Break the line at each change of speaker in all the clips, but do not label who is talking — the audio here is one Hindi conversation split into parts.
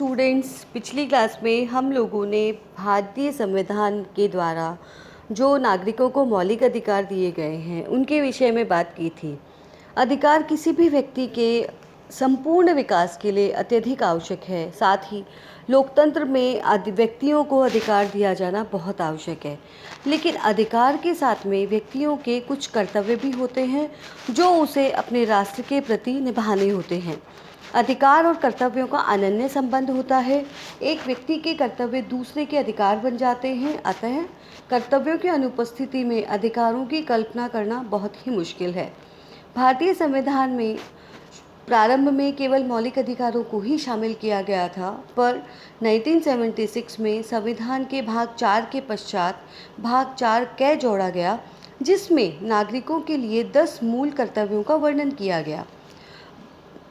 स्टूडेंट्स, पिछली क्लास में हम लोगों ने भारतीय संविधान के द्वारा जो नागरिकों को मौलिक अधिकार दिए गए हैं उनके विषय में बात की थी। अधिकार किसी भी व्यक्ति के संपूर्ण विकास के लिए अत्यधिक आवश्यक है। साथ ही लोकतंत्र में व्यक्तियों को अधिकार दिया जाना बहुत आवश्यक है। लेकिन अधिकार के साथ में व्यक्तियों के कुछ कर्तव्य भी होते हैं जो उसे अपने राष्ट्र के प्रति निभाने होते हैं। अधिकार और कर्तव्यों का अनन्य संबंध होता है। एक व्यक्ति के कर्तव्य दूसरे के अधिकार बन जाते हैं। अतः कर्तव्यों की अनुपस्थिति में अधिकारों की कल्पना करना बहुत ही मुश्किल है। भारतीय संविधान में प्रारंभ में केवल मौलिक अधिकारों को ही शामिल किया गया था, पर 1976 में संविधान के भाग 4 के पश्चात भाग 4 कै जोड़ा गया, जिसमें नागरिकों के लिए 10 मूल कर्तव्यों का वर्णन किया गया।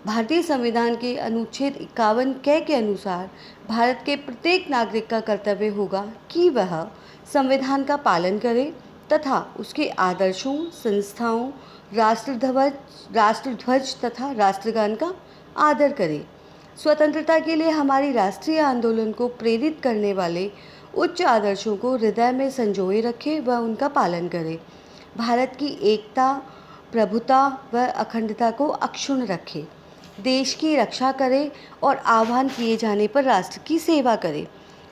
भारतीय संविधान के अनुच्छेद 51 कै के अनुसार भारत के प्रत्येक नागरिक का कर्तव्य होगा कि वह संविधान का पालन करे तथा उसके आदर्शों, संस्थाओं, राष्ट्रध्वज तथा राष्ट्रगान का आदर करे। स्वतंत्रता के लिए हमारी राष्ट्रीय आंदोलन को प्रेरित करने वाले उच्च आदर्शों को हृदय में संजोए रखे व उनका पालन करे। भारत की एकता, प्रभुता व अखंडता को अक्षुण्ण रखे। देश की रक्षा करे और आह्वान किए जाने पर राष्ट्र की सेवा करे।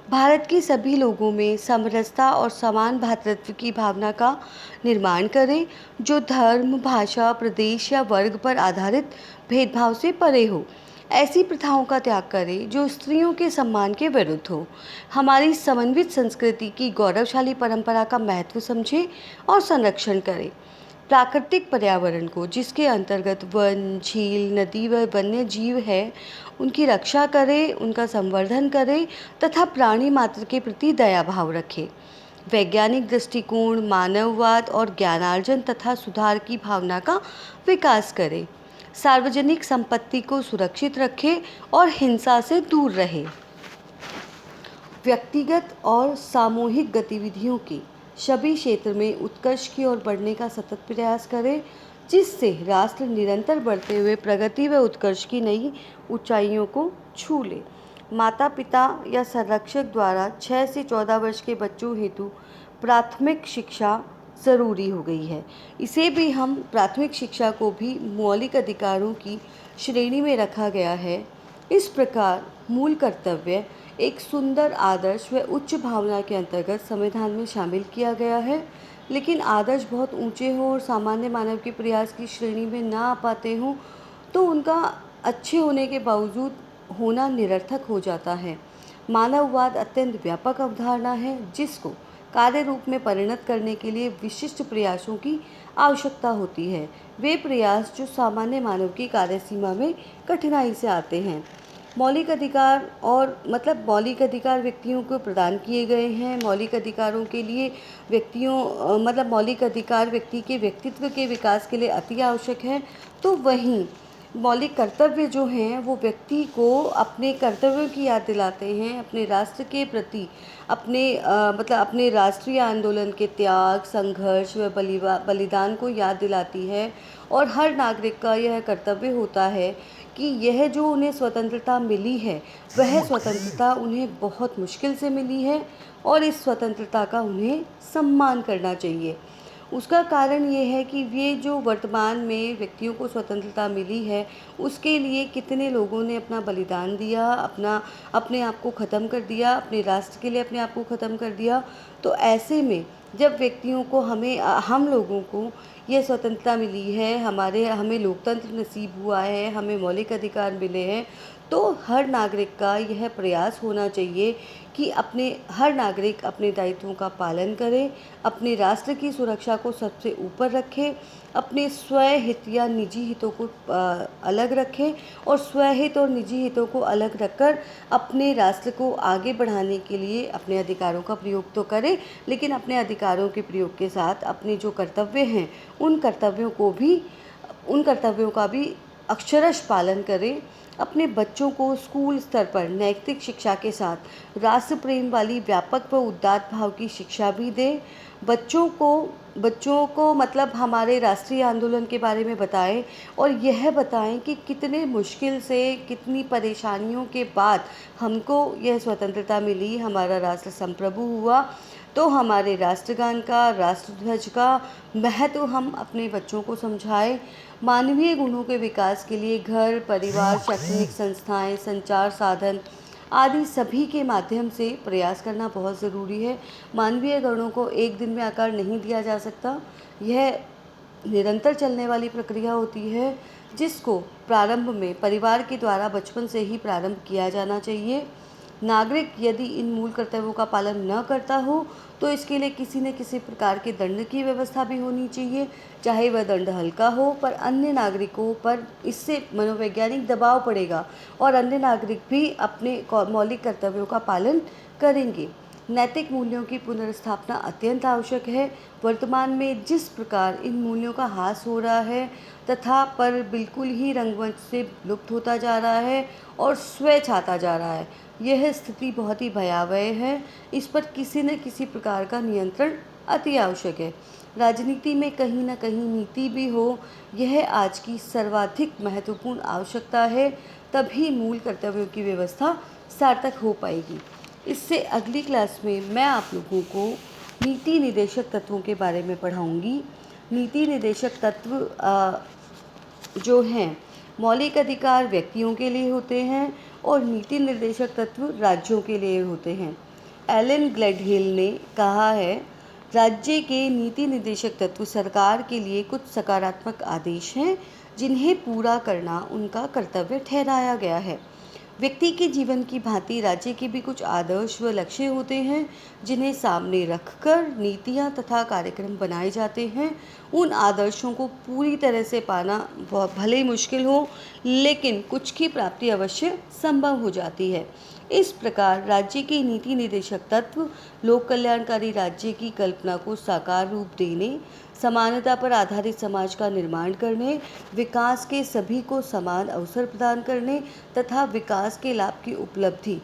भारत के सभी लोगों में समरसता और समान भ्रातृत्व की भावना का निर्माण करे, जो धर्म, भाषा, प्रदेश या वर्ग पर आधारित भेदभाव से परे हो। ऐसी प्रथाओं का त्याग करे जो स्त्रियों के सम्मान के विरुद्ध हो। हमारी समन्वित संस्कृति की गौरवशाली परंपरा का महत्व समझे और संरक्षण करे। प्राकृतिक पर्यावरण को, जिसके अंतर्गत वन, झील, नदी व वन्य जीव है, उनकी रक्षा करे, उनका संवर्धन करे तथा प्राणी मात्र के प्रति दया भाव रखे। वैज्ञानिक दृष्टिकोण, मानववाद और ज्ञानार्जन तथा सुधार की भावना का विकास करे। सार्वजनिक संपत्ति को सुरक्षित रखे और हिंसा से दूर रहे। व्यक्तिगत और सामूहिक गतिविधियों की सभी क्षेत्र में उत्कर्ष की ओर बढ़ने का सतत प्रयास करें, जिससे राष्ट्र निरंतर बढ़ते हुए प्रगति व उत्कर्ष की नई ऊंचाइयों को छू ले। माता पिता या संरक्षक द्वारा 6 से 14 वर्ष के बच्चों हेतु प्राथमिक शिक्षा ज़रूरी हो गई है। इसे भी हम प्राथमिक शिक्षा को भी मौलिक अधिकारों की श्रेणी में रखा गया है। इस प्रकार मूल कर्तव्य एक सुंदर आदर्श व उच्च भावना के अंतर्गत संविधान में शामिल किया गया है। लेकिन आदर्श बहुत ऊंचे हों और सामान्य मानव के प्रयास की श्रेणी में ना आ पाते हों तो उनका अच्छे होने के बावजूद होना निरर्थक हो जाता है। मानववाद अत्यंत व्यापक अवधारणा है, जिसको कार्य रूप में परिणत करने के लिए विशिष्ट प्रयासों की आवश्यकता होती है। वे प्रयास जो सामान्य मानव की कार्यसीमा में कठिनाई से आते हैं। मौलिक अधिकार मौलिक अधिकार व्यक्तियों को प्रदान किए गए हैं। मौलिक अधिकारों के लिए मौलिक अधिकार व्यक्ति के व्यक्तित्व के विकास के लिए अति आवश्यक है। तो वहीं मौलिक कर्तव्य जो हैं वो व्यक्ति को अपने कर्तव्यों की याद दिलाते हैं, अपने राष्ट्र के प्रति अपने राष्ट्रीय आंदोलन के त्याग, संघर्ष व बलिदान को याद दिलाती है। और हर नागरिक का यह कर्तव्य होता है कि यह जो उन्हें स्वतंत्रता मिली है वह स्वतंत्रता उन्हें बहुत मुश्किल से मिली है और इस स्वतंत्रता का उन्हें सम्मान करना चाहिए। उसका कारण ये है कि ये जो वर्तमान में व्यक्तियों को स्वतंत्रता मिली है उसके लिए कितने लोगों ने अपना बलिदान दिया, अपने आप को ख़त्म कर दिया, अपने राष्ट्र के लिए अपने आप को ख़त्म कर दिया। तो ऐसे में जब व्यक्तियों को हम लोगों को ये स्वतंत्रता मिली है, हमें लोकतंत्र नसीब हुआ है, हमें मौलिक अधिकार मिले हैं, तो हर नागरिक का यह प्रयास होना चाहिए कि हर नागरिक अपने दायित्वों का पालन करे, अपने राष्ट्र की सुरक्षा को सबसे ऊपर रखे, अपने स्वहित या निजी हितों को अलग रखे और स्वहित और निजी हितों को अलग रखकर अपने राष्ट्र को आगे बढ़ाने के लिए अपने अधिकारों का प्रयोग तो करे, लेकिन अपने अधिकारों के प्रयोग के साथ अपने जो कर्तव्य हैं उन कर्तव्यों का भी अक्षरश पालन करें। अपने बच्चों को स्कूल स्तर पर नैतिक शिक्षा के साथ राष्ट्र प्रेम वाली व्यापक व उदात्त भाव की शिक्षा भी दें। बच्चों को मतलब हमारे राष्ट्रीय आंदोलन के बारे में बताएं और यह बताएं कि कितने मुश्किल से, कितनी परेशानियों के बाद हमको यह स्वतंत्रता मिली, हमारा राष्ट्र संप्रभु हुआ। तो हमारे राष्ट्रगान का, राष्ट्रध्वज का महत्व हम अपने बच्चों को समझाएं। मानवीय गुणों के विकास के लिए घर, परिवार, शैक्षणिक संस्थाएं, संचार साधन आदि सभी के माध्यम से प्रयास करना बहुत ज़रूरी है। मानवीय गुणों को एक दिन में आकार नहीं दिया जा सकता। यह निरंतर चलने वाली प्रक्रिया होती है, जिसको प्रारंभ में परिवार के द्वारा बचपन से ही प्रारंभ किया जाना चाहिए। नागरिक यदि इन मूल कर्तव्यों का पालन न करता हो तो इसके लिए किसी न किसी प्रकार के दंड की व्यवस्था भी होनी चाहिए, चाहे वह दंड हल्का हो, पर अन्य नागरिकों पर इससे मनोवैज्ञानिक दबाव पड़ेगा और अन्य नागरिक भी अपने मौलिक कर्तव्यों का पालन करेंगे। नैतिक मूल्यों की पुनर्स्थापना अत्यंत आवश्यक है। वर्तमान में जिस प्रकार इन मूल्यों का ह्रास हो रहा है तथा पर बिल्कुल ही रंगमंच से लुप्त होता जा रहा है और स्वैच्छा छाता जा रहा है, यह स्थिति बहुत ही भयावह है। इस पर किसी न किसी प्रकार का नियंत्रण अति आवश्यक है। राजनीति में कहीं न कहीं नीति भी हो, यह आज की सर्वाधिक महत्वपूर्ण आवश्यकता है, तभी मूल कर्तव्यों की व्यवस्था सार्थक हो पाएगी। इससे अगली क्लास में मैं आप लोगों को नीति निर्देशक तत्वों के बारे में पढ़ाऊँगी। नीति निर्देशक तत्व जो हैं, मौलिक अधिकार व्यक्तियों के लिए होते हैं और नीति निर्देशक तत्व राज्यों के लिए होते हैं। एलन ग्लैडहिल ने कहा है, राज्य के नीति निर्देशक तत्व सरकार के लिए कुछ सकारात्मक आदेश हैं जिन्हें पूरा करना उनका कर्तव्य ठहराया गया है। व्यक्ति के जीवन की भांति राज्य के भी कुछ आदर्श व लक्ष्य होते हैं जिन्हें सामने रखकर नीतियां तथा कार्यक्रम बनाए जाते हैं। उन आदर्शों को पूरी तरह से पाना भले ही मुश्किल हो, लेकिन कुछ की प्राप्ति अवश्य संभव हो जाती है। इस प्रकार राज्य के नीति निर्देशक तत्व लोक कल्याणकारी राज्य की कल्पना को साकार रूप देने, समानता पर आधारित समाज का निर्माण करने, विकास के सभी को समान अवसर प्रदान करने तथा विकास के लाभ की उपलब्धि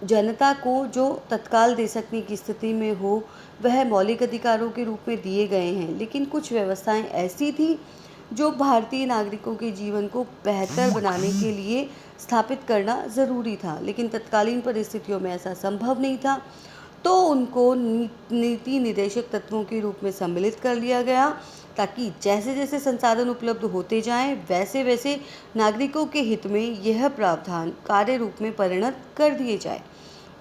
जनता को जो तत्काल दे सकने की स्थिति में हो, वह मौलिक अधिकारों के रूप में दिए गए हैं। लेकिन कुछ व्यवस्थाएं ऐसी थी जो भारतीय नागरिकों के जीवन को बेहतर बनाने के लिए स्थापित करना ज़रूरी था, लेकिन तत्कालीन परिस्थितियों में ऐसा संभव नहीं था, तो उनको नीति निर्देशक तत्वों के रूप में सम्मिलित कर लिया गया, ताकि जैसे जैसे संसाधन उपलब्ध होते जाएं, वैसे वैसे नागरिकों के हित में यह प्रावधान कार्य रूप में परिणत कर दिए जाए।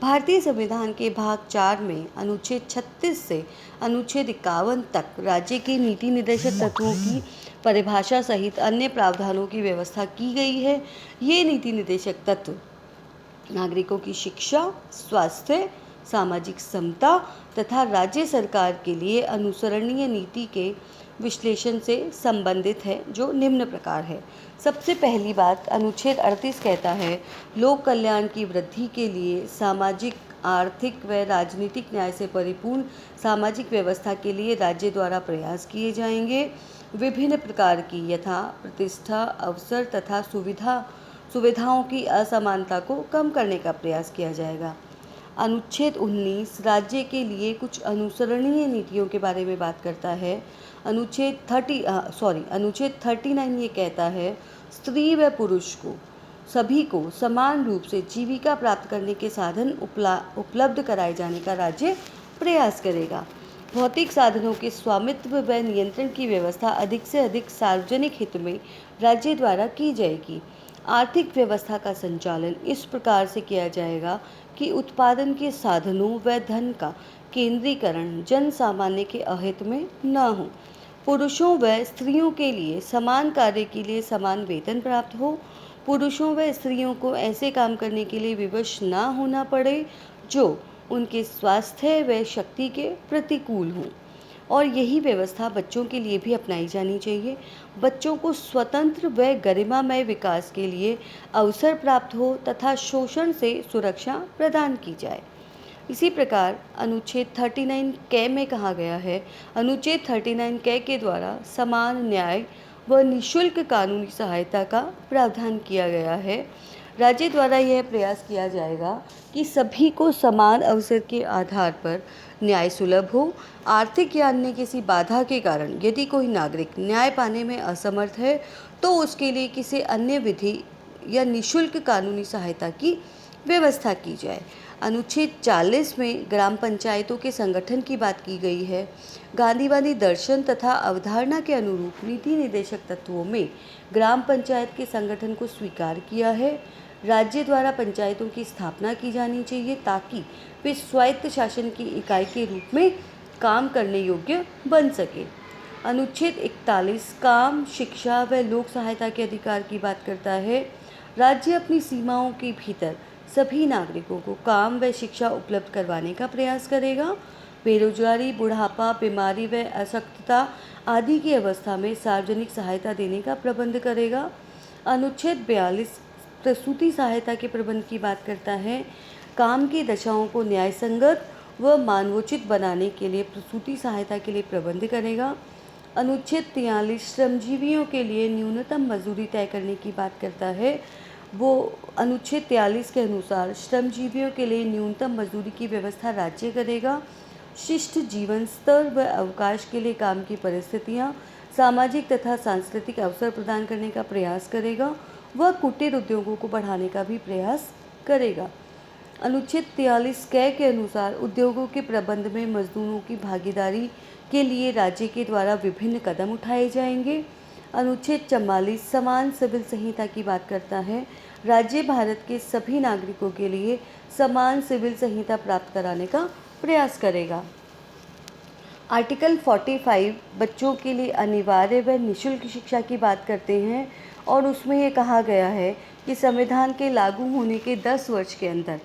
भारतीय संविधान के भाग 4 में अनुच्छेद 36 से अनुच्छेद 51 तक राज्य के नीति निर्देशक तत्वों की परिभाषा सहित अन्य प्रावधानों की व्यवस्था की गई है। ये नीति निर्देशक तत्व नागरिकों की शिक्षा, स्वास्थ्य, सामाजिक समता तथा राज्य सरकार के लिए अनुसरणीय नीति के विश्लेषण से संबंधित है, जो निम्न प्रकार है। सबसे पहली बात, अनुच्छेद 38 कहता है, लोक कल्याण की वृद्धि के लिए सामाजिक, आर्थिक व राजनीतिक न्याय से परिपूर्ण सामाजिक व्यवस्था के लिए राज्य द्वारा प्रयास किए जाएंगे। विभिन्न प्रकार की यथा प्रतिष्ठा, अवसर तथा सुविधाओं की असमानता को कम करने का प्रयास किया जाएगा। अनुच्छेद 19 राज्य के लिए कुछ अनुसरणीय नीतियों के बारे में बात करता है। अनुच्छेद 39 ये कहता है, स्त्री व पुरुष को सभी को समान रूप से जीविका प्राप्त करने के साधन उपलब्ध कराए जाने का राज्य प्रयास करेगा। भौतिक साधनों के स्वामित्व व नियंत्रण की व्यवस्था अधिक से अधिक सार्वजनिक हित में राज्य द्वारा की जाएगी। आर्थिक व्यवस्था का संचालन इस प्रकार से किया जाएगा कि उत्पादन के साधनों व धन का केंद्रीकरण जन सामान्य के अहित में न हो। पुरुषों व स्त्रियों के लिए समान कार्य के लिए समान वेतन प्राप्त हो। पुरुषों व स्त्रियों को ऐसे काम करने के लिए विवश न होना पड़े जो उनके स्वास्थ्य व शक्ति के प्रतिकूल हों। और यही व्यवस्था बच्चों के लिए भी अपनाई जानी चाहिए। बच्चों को स्वतंत्र व गरिमामय विकास के लिए अवसर प्राप्त हो तथा शोषण से सुरक्षा प्रदान की जाए। इसी प्रकार अनुच्छेद 39 क में कहा गया है, अनुच्छेद 39 क के द्वारा समान न्याय व निःशुल्क कानूनी सहायता का प्रावधान किया गया है। राज्य द्वारा यह प्रयास किया जाएगा कि सभी को समान अवसर के आधार पर न्याय सुलभ हो। आर्थिक या अन्य किसी बाधा के कारण यदि कोई नागरिक न्याय पाने में असमर्थ है तो उसके लिए किसी अन्य विधि या निःशुल्क कानूनी सहायता की व्यवस्था की जाए। अनुच्छेद 40 में ग्राम पंचायतों के संगठन की बात की गई है। गांधीवादी दर्शन तथा अवधारणा के अनुरूप नीति निर्देशक तत्वों में ग्राम पंचायत के संगठन को स्वीकार किया है। राज्य द्वारा पंचायतों की स्थापना की जानी चाहिए ताकि वे स्वायत्त शासन की इकाई के रूप में काम करने योग्य बन सके। अनुच्छेद 41 काम, शिक्षा व लोक सहायता के अधिकार की बात करता है। राज्य अपनी सीमाओं के भीतर सभी नागरिकों को काम व शिक्षा उपलब्ध करवाने का प्रयास करेगा। बेरोजगारी, बुढ़ापा, बीमारी व अशक्तता आदि की अवस्था में सार्वजनिक सहायता देने का प्रबंध करेगा। अनुच्छेद 42 प्रसूति सहायता के प्रबंध की बात करता है। काम की दशाओं को न्याय संगत व मानवोचित बनाने के लिए प्रसूति सहायता के लिए प्रबंध करेगा। अनुच्छेद 43 श्रमजीवियों के लिए न्यूनतम मजदूरी तय करने की बात करता है। वो अनुच्छेद 43 के अनुसार श्रमजीवियों के लिए न्यूनतम मजदूरी की व्यवस्था राज्य करेगा। शिष्ट जीवन स्तर व अवकाश के लिए काम की परिस्थितियाँ, सामाजिक तथा सांस्कृतिक अवसर प्रदान करने का प्रयास करेगा। वह कुटीर उद्योगों को बढ़ाने का भी प्रयास करेगा। अनुच्छेद 43 क के अनुसार उद्योगों के प्रबंध में मजदूरों की भागीदारी के लिए राज्य के द्वारा विभिन्न कदम उठाए जाएंगे। अनुच्छेद 44 समान सिविल संहिता की बात करता है। राज्य भारत के सभी नागरिकों के लिए समान सिविल संहिता प्राप्त कराने का प्रयास करेगा। आर्टिकल 45 बच्चों के लिए अनिवार्य व निःशुल्क शिक्षा की बात करते हैं और उसमें ये कहा गया है कि संविधान के लागू होने के 10 वर्ष के अंदर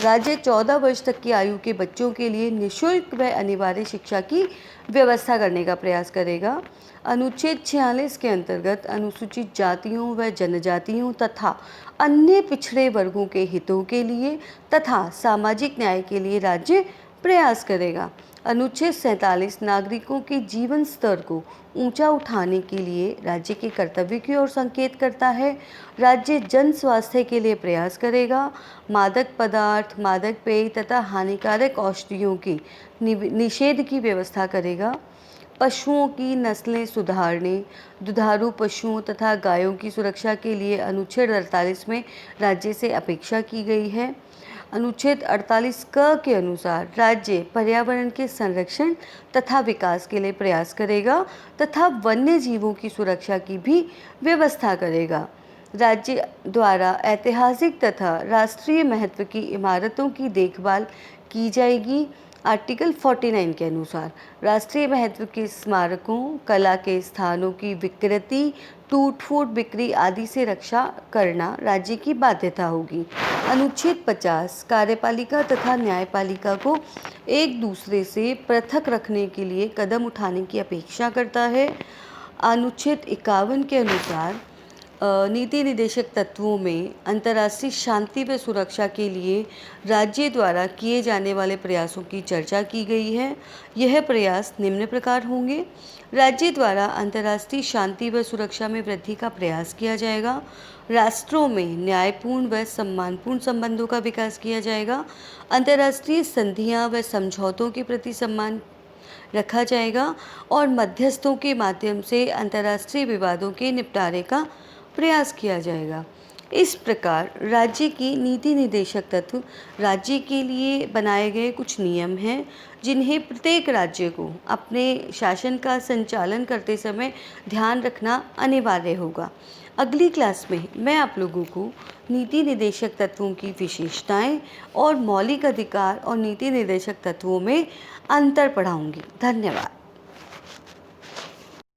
राज्य 14 वर्ष तक की आयु के बच्चों के लिए निःशुल्क व अनिवार्य शिक्षा की व्यवस्था करने का प्रयास करेगा। अनुच्छेद 46 के अंतर्गत अनुसूचित जातियों व जनजातियों तथा अन्य पिछड़े वर्गों के हितों के लिए तथा सामाजिक न्याय के लिए राज्य प्रयास करेगा। अनुच्छेद 47 नागरिकों के जीवन स्तर को ऊंचा उठाने के लिए राज्य के कर्तव्य की ओर संकेत करता है। राज्य जन स्वास्थ्य के लिए प्रयास करेगा। मादक पदार्थ, मादक पेय तथा हानिकारक औषधियों के निषेध की व्यवस्था करेगा। पशुओं की नस्लें सुधारने, दुधारू पशुओं तथा गायों की सुरक्षा के लिए अनुच्छेद 48 में राज्य से अपेक्षा की गई है। अनुच्छेद 48 क के अनुसार राज्य पर्यावरण के संरक्षण तथा विकास के लिए प्रयास करेगा तथा वन्य जीवों की सुरक्षा की भी व्यवस्था करेगा। राज्य द्वारा ऐतिहासिक तथा राष्ट्रीय महत्व की इमारतों की देखभाल की जाएगी। आर्टिकल 49 के अनुसार राष्ट्रीय महत्व के स्मारकों, कला के स्थानों की विकृति, टूट-फूट, बिक्री आदि से रक्षा करना राज्य की बाध्यता होगी। अनुच्छेद 50 कार्यपालिका तथा न्यायपालिका को एक दूसरे से पृथक रखने के लिए कदम उठाने की अपेक्षा करता है। अनुच्छेद 51 के अनुसार नीति निर्देशक तत्वों में अंतर्राष्ट्रीय शांति व सुरक्षा के लिए राज्य द्वारा किए जाने वाले प्रयासों की चर्चा की गई है। यह प्रयास निम्न प्रकार होंगे। राज्य द्वारा अंतर्राष्ट्रीय शांति व सुरक्षा में वृद्धि का प्रयास किया जाएगा। राष्ट्रों में न्यायपूर्ण व सम्मानपूर्ण संबंधों का विकास किया जाएगा। अंतर्राष्ट्रीय संधियां व समझौतों के प्रति सम्मान रखा जाएगा और मध्यस्थों के माध्यम से अंतर्राष्ट्रीय विवादों के निपटारे का प्रयास किया जाएगा। इस प्रकार राज्य की नीति निर्देशक तत्व राज्य के लिए बनाए गए कुछ नियम हैं जिन्हें प्रत्येक राज्य को अपने शासन का संचालन करते समय ध्यान रखना अनिवार्य होगा। अगली क्लास में मैं आप लोगों को नीति निर्देशक तत्वों की विशेषताएं और मौलिक अधिकार और नीति निर्देशक तत्वों में अंतर पढ़ाऊंगी। धन्यवाद।